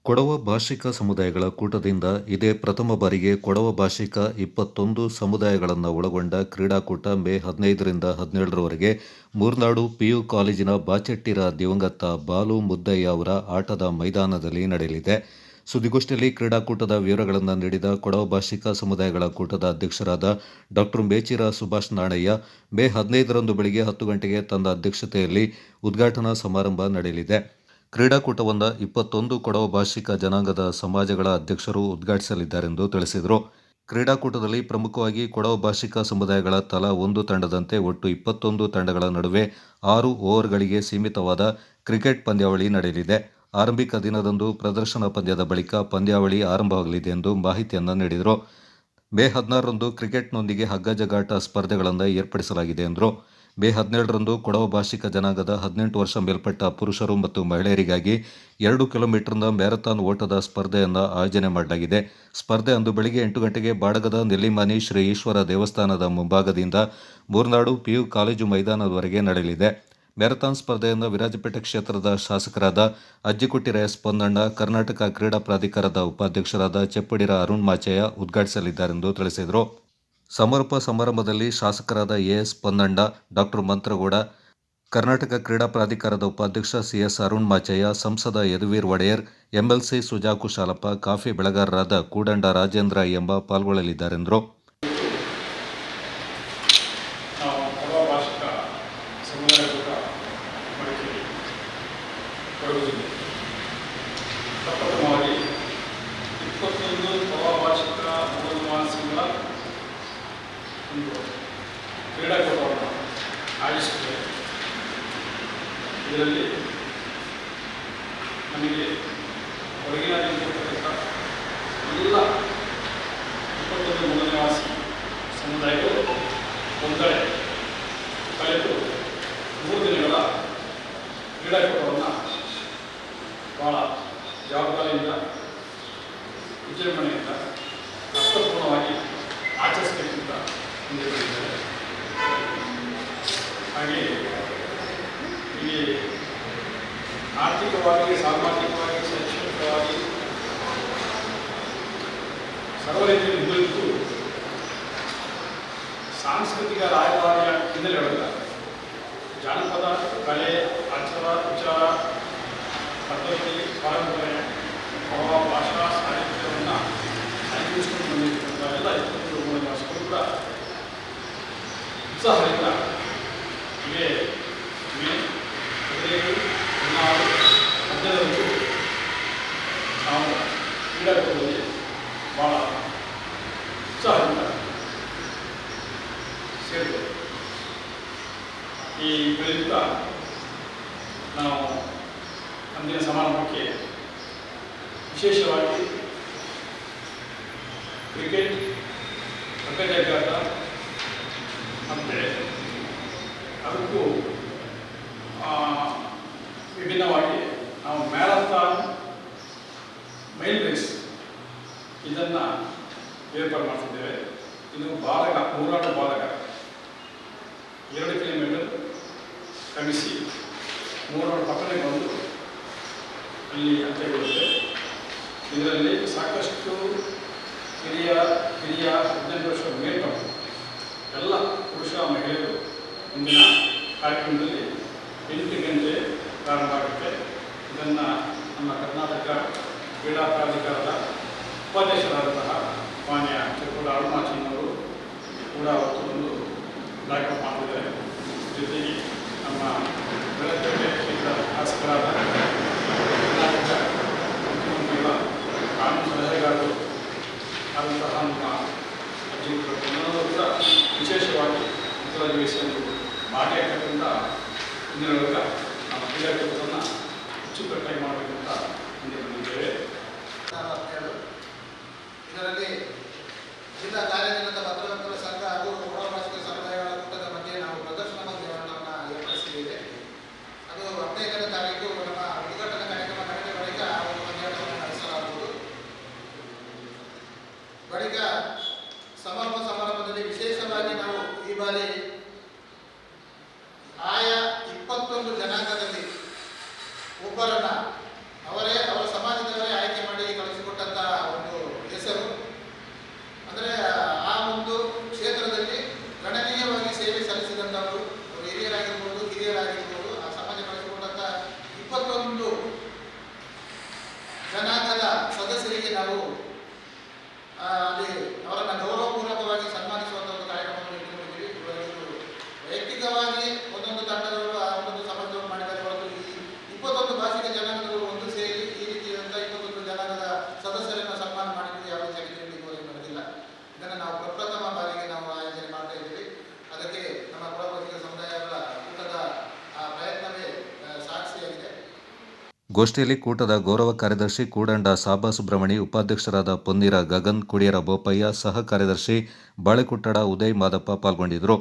ಕೊಡವ ಭಾಷಿಕ ಸಮುದಾಯಗಳ ಕೂಟದಿಂದ ಇದೇ ಪ್ರಥಮ ಬಾರಿಗೆ ಕೊಡವ ಭಾಷಿಕ 21 ಸಮುದಾಯಗಳನ್ನು ಒಳಗೊಂಡ ಕ್ರೀಡಾಕೂಟ ಮೇ 15ರಿಂದ 17ರವರೆಗೆ ಮೂರ್ನಾಡು ಪಿಯು ಕಾಲೇಜಿನ ಬಾಚೆಟ್ಟಿರ ದಿವಂಗತ ಬಾಲು ಮುದ್ದಯ್ಯ ಅವರ ಆಟದ ಮೈದಾನದಲ್ಲಿ ನಡೆಯಲಿದೆ. ಸುದ್ದಿಗೋಷ್ಠಿಯಲ್ಲಿ ಕ್ರೀಡಾಕೂಟದ ವಿವರಗಳನ್ನು ನೀಡಿದ ಕೊಡವ ಭಾಷಿಕ ಸಮುದಾಯಗಳ ಕೂಟದ ಅಧ್ಯಕ್ಷರಾದ ಡಾ ಮೇಚಿರ ಸುಭಾಷ್ ನಾಣಯ್ಯ, ಮೇ 15ರಂದು ಬೆಳಗ್ಗೆ 10 ಗಂಟೆಗೆ ತನ್ನ ಅಧ್ಯಕ್ಷತೆಯಲ್ಲಿ ಉದ್ಘಾಟನಾ ಸಮಾರಂಭ ನಡೆಯಲಿದೆ. ಕ್ರೀಡಾಕೂಟವನ್ನು 21 ಕೊಡವ ಭಾಷಿಕ ಜನಾಂಗದ ಸಮಾಜಗಳ ಅಧ್ಯಕ್ಷರು ಉದ್ಘಾಟಿಸಲಿದ್ದಾರೆಂದು ತಿಳಿಸಿದರು. ಕ್ರೀಡಾಕೂಟದಲ್ಲಿ ಪ್ರಮುಖವಾಗಿ ಕೊಡವ ಭಾಷಿಕ ಸಮುದಾಯಗಳ ತಲಾ ಒಂದು ತಂಡದಂತೆ ಒಟ್ಟು 21 ತಂಡಗಳ ನಡುವೆ 6 ಓವರ್ಗಳಿಗೆ ಸೀಮಿತವಾದ ಕ್ರಿಕೆಟ್ ಪಂದ್ಯಾವಳಿ ನಡೆಯಲಿದೆ. ಆರಂಭಿಕ ದಿನದಂದು ಪ್ರದರ್ಶನ ಪಂದ್ಯದ ಬಳಿಕ ಪಂದ್ಯಾವಳಿ ಆರಂಭವಾಗಲಿದೆ ಎಂದು ಮಾಹಿತಿಯನ್ನು ನೀಡಿದರು. ಮೇ 16ರಂದು ಕ್ರಿಕೆಟ್ನೊಂದಿಗೆ ಹಗ್ಗ-ಜಗ್ಗಾಟ ಸ್ಪರ್ಧೆಗಳನ್ನು ಏರ್ಪಡಿಸಲಾಗಿದೆ ಎಂದರು. ಮೇ 17ರಂದು ಕೊಡವ ಭಾಷಿಕ ಜನಾಂಗದ 18 ವರ್ಷ ಮೇಲ್ಪಟ್ಟ ಪುರುಷರು ಮತ್ತು ಮಹಿಳೆಯರಿಗಾಗಿ 2 ಕಿಲೋಮೀಟರ್ನ ಮ್ಯಾರಥಾನ್ ಓಟದ ಸ್ಪರ್ಧೆಯನ್ನು ಆಯೋಜನೆ ಮಾಡಲಾಗಿದೆ. ಸ್ಪರ್ಧೆ ಅಂದು ಬೆಳಗ್ಗೆ 8 ಗಂಟೆಗೆ ಬಾಡಗದ ನೆಲ್ಲಿಮಾನಿ ಶ್ರೀ ಈಶ್ವರ ದೇವಸ್ಥಾನದ ಮುಂಭಾಗದಿಂದ ಮೂರ್ನಾಡು ಪಿಯು ಕಾಲೇಜು ಮೈದಾನದವರೆಗೆ ನಡೆಯಲಿದೆ. ಮ್ಯಾರಥಾನ್ ಸ್ಪರ್ಧೆಯನ್ನು ವಿರಾಜಪೇಟೆ ಕ್ಷೇತ್ರದ ಶಾಸಕರಾದ ಅಜ್ಜಿಕುಟ್ಟಿರ ಎಸ್ ಪೊನ್ನಣ್ಣ, ಕರ್ನಾಟಕ ಕ್ರೀಡಾ ಪ್ರಾಧಿಕಾರದ ಉಪಾಧ್ಯಕ್ಷರಾದ ಚೆಪ್ಪಡಿರ ಅರುಣ್ ಮಾಚಯ್ಯ ಉದ್ಘಾಟಿಸಲಿದ್ದಾರೆಂದು ತಿಳಿಸಿದರು. ಸಮಾರೋಪ ಸಮಾರಂಭದಲ್ಲಿ ಶಾಸಕರಾದ ಎಸ್ ಪೊನ್ನಣ್ಣ, ಡಾ ಮಂತ್ರಗೌಡ, ಕರ್ನಾಟಕ ಕ್ರೀಡಾ ಪ್ರಾಧಿಕಾರದ ಉಪಾಧ್ಯಕ್ಷ ಸಿಎಸ್ ಅರುಣ್ ಮಾಚಯ್ಯ, ಸಂಸದ ಯದುವೀರ್ ಒಡೆಯರ್, ಎಂಎಲ್ಸಿ ಸುಜಾ ಕುಶಾಲಪ್ಪ, ಕಾಫಿ ಬೆಳೆಗಾರರಾದ ಕೂಡಂಡ ರಾಜೇಂದ್ರ ಎಂಬ ಪಾಲ್ಗೊಳ್ಳಲಿದ್ದಾರೆಂದರು. ಕ್ರೀಡಾಕೂಟವನ್ನು ಆಯೋಜಿಸುತ್ತದೆ. ಇದರಲ್ಲಿ ನಮಗೆ ಹೊರಗಿನಿಂದ ಎಲ್ಲ 21 ಮೂಲ ನಿವಾಸಿ ಸಮುದಾಯಗಳು ಒಂದೆಡೆ ಕಳೆದು 3 ದಿನಗಳ ಕ್ರೀಡಾಕೂಟವನ್ನು ಬಹಳ ಜವಾಬ್ದಾರಿಯಿಂದ, ವಿಜೃಂಭಣೆಯಿಂದ, ಅರ್ಥಪೂರ್ಣವಾಗಿ ಆಚರಿಸಬೇಕಂತ ಹೊಂದಿಕೊಂಡಿದ್ದಾರೆ. ಹಾಗೆಯೇ ಇಲ್ಲಿ ಆರ್ಥಿಕವಾಗಿ, ಸಾಮಾಜಿಕವಾಗಿ, ಶೈಕ್ಷಣಿಕವಾಗಿ ಸರ್ವ ರೀತಿಯಲ್ಲಿ ಮುಂದುವರಿದು ಸಾಂಸ್ಕೃತಿಕ ರಾಯಭಾರಿಯ ಹಿನ್ನೆಲೆಯೊಳಗೆ ಜಾನಪದ ಕಲೆ, ಆಚಾರ, ವಿಚಾರ, ಪದ್ಧತಿ, ಪರಂಪರೆ, ಭಾಷಾ, ಸಾಹಿತ್ಯವನ್ನು ಸಂಯೋಜಿಸಿಕೊಂಡು ಬಂದಿರ್ತಕ್ಕಂಥ ಎಲ್ಲ 21 ಮೂಲ ಭಾಷೆಗಳು ಕೂಡ ಉತ್ಸಾಹದಿಂದ ಮೇ 15ರಂದು ನಾವು ಕ್ರೀಡಾಕೂಟದಲ್ಲಿ ಭಾಳ ಉತ್ಸಾಹದಿಂದ ಸೇರಿದ್ದೇವೆ. ಈ ಪ್ರಯುಕ್ತ ನಾವು ಅಂದಿನ ಸಮಾರಂಭಕ್ಕೆ ವಿಶೇಷವಾಗಿ ಕ್ರಿಕೆಟ್, ಹಗ್ಗ-ಜಗ್ಗಾಟ ಮತ್ತು ಅದಕ್ಕೂ ವಿಭಿನ್ನವಾಗಿ ನಾವು ಮ್ಯಾರಥಾನ್ ಮೈಲ್ ರೇಸ್ ಇದನ್ನು ಏರ್ಪಾಡು ಮಾಡ್ತಿದ್ದೇವೆ. ಇದು ಬಾಲಗ, ಮೂರಾಡು ಬಾಲಗ 2 ಕಿಲೋಮೀಟರ್ ಕ್ರಮಿಸಿ ಮೂರಾಡು ಪಕ್ಕನೆ ಬಂದು ಅಲ್ಲಿ ಅಂತ್ಯಗೊಳ್ಳುತ್ತೆ. ಇದರಲ್ಲಿ ಸಾಕಷ್ಟು ಹಿರಿಯ 18 ವರ್ಷ ಮೇಲ್ಪಟ್ಟು ಎಲ್ಲ ಪುರುಷ ಮಹಿಳೆಯರು ಇಂದಿನ ಕಾರ್ಯಕ್ರಮದಲ್ಲಿ 8 ಗಂಟೆ ಪ್ರಾರಂಭ ಆಗುತ್ತೆ. ಇದನ್ನು ನಮ್ಮ ಕರ್ನಾಟಕ ಕ್ರೀಡಾ ಪ್ರಾಧಿಕಾರದ ಉಪಾಧ್ಯಕ್ಷರಾದಂತಹ ಮಾನ್ಯ ಚೆಪ್ಪುಡ ಅರುಣಾಚಿನವರು ಕೂಡ ಅವತ್ತು ಒಂದು ಬ್ಯಾಕಪ್ ಮಾಡಿದ್ದಾರೆ. ಜೊತೆಗೆ ನಮ್ಮ ವಿರಾಜಪೇಟೆ ಕ್ಷೇತ್ರದ ಶಾಸಕರಾದ ಕರ್ನಾಟಕ ಮುಖ್ಯಮಂತ್ರಿಗಳ ಕಾನೂನು ಸಲಹೆಗಾರರು ಆದಂತಹ ನಮ್ಮ ಅಜ್ಜಿಗಳು ಕೂಡ ವಿಶೇಷವಾಗಿ ಮುತುವರ್ಜಿವಹಿಸಿಕೊಂಡು ಭಾಗಿಯಾಗತಕ್ಕಂಥ ದಿನಗಳ ನಮ್ಮ ಕ್ರೀಡಾಕೂಟವನ್ನು ಅಚ್ಚುಕಟ್ಟಾಗಿ ಮಾಡಬೇಕಂತ ಮುಂದೆ ಬಂದಿದ್ದೇವೆ. ಇದರಲ್ಲಿ ಜಿಲ್ಲಾ ಕಾರ್ಯನಿರತ ಪತ್ರಕರ್ತರ ಸಂಘ ಹಾಗೂ ಕೊಡವ ಭಾಷಿಕ ಸಮುದಾಯಗಳ ಕೂಟದ ಮಧ್ಯೆ ನಾವು ಪ್ರದರ್ಶನ ಪಂದ್ಯವನ್ನು ಏರ್ಪಡಿಸಿದ್ದೇವೆ. ಅದು 15ನೇ ತಾರೀಕು ನಮ್ಮ ಉದ್ಘಾಟನಾ ಕಾರ್ಯಕ್ರಮ ನಡೆದ ಬಳಿಕ ಒಂದು ಪಂದ್ಯಾಟವನ್ನು ನಡೆಸಲಾಗುವುದು. ಬಳಿಕ ಸಮಾರೋಪ ಸಮಾರಂಭದಲ್ಲಿ ವಿಶೇಷವಾಗಿ ನಾವು ಈ ಬಾರಿ ಆಯಾ 21 ಜನಾಂಗದಲ್ಲಿ ಒಬ್ಬರನ್ನ ಅವರ ಸಮಾಜದವರೇ ಆಯ್ಕೆ ಗೋಷ್ಠಿಯಲ್ಲಿ ಕೂಟದ ಗೌರವ ಕಾರ್ಯದರ್ಶಿ ಕೂಡಂಡ ಸಾಬಾ ಸುಬ್ರಹ್ಮಣಿ, ಉಪಾಧ್ಯಕ್ಷರಾದ ಪೊನ್ನೀರ ಗಗನ್, ಕುಡಿಯರ ಬೋಪಯ್ಯ, ಸಹ ಕಾರ್ಯದರ್ಶಿ ಬಾಳೆಕುಟ್ಟಡ ಉದಯ್ ಮಾದಪ್ಪ ಪಾಲ್ಗೊಂಡಿದ್ದರು.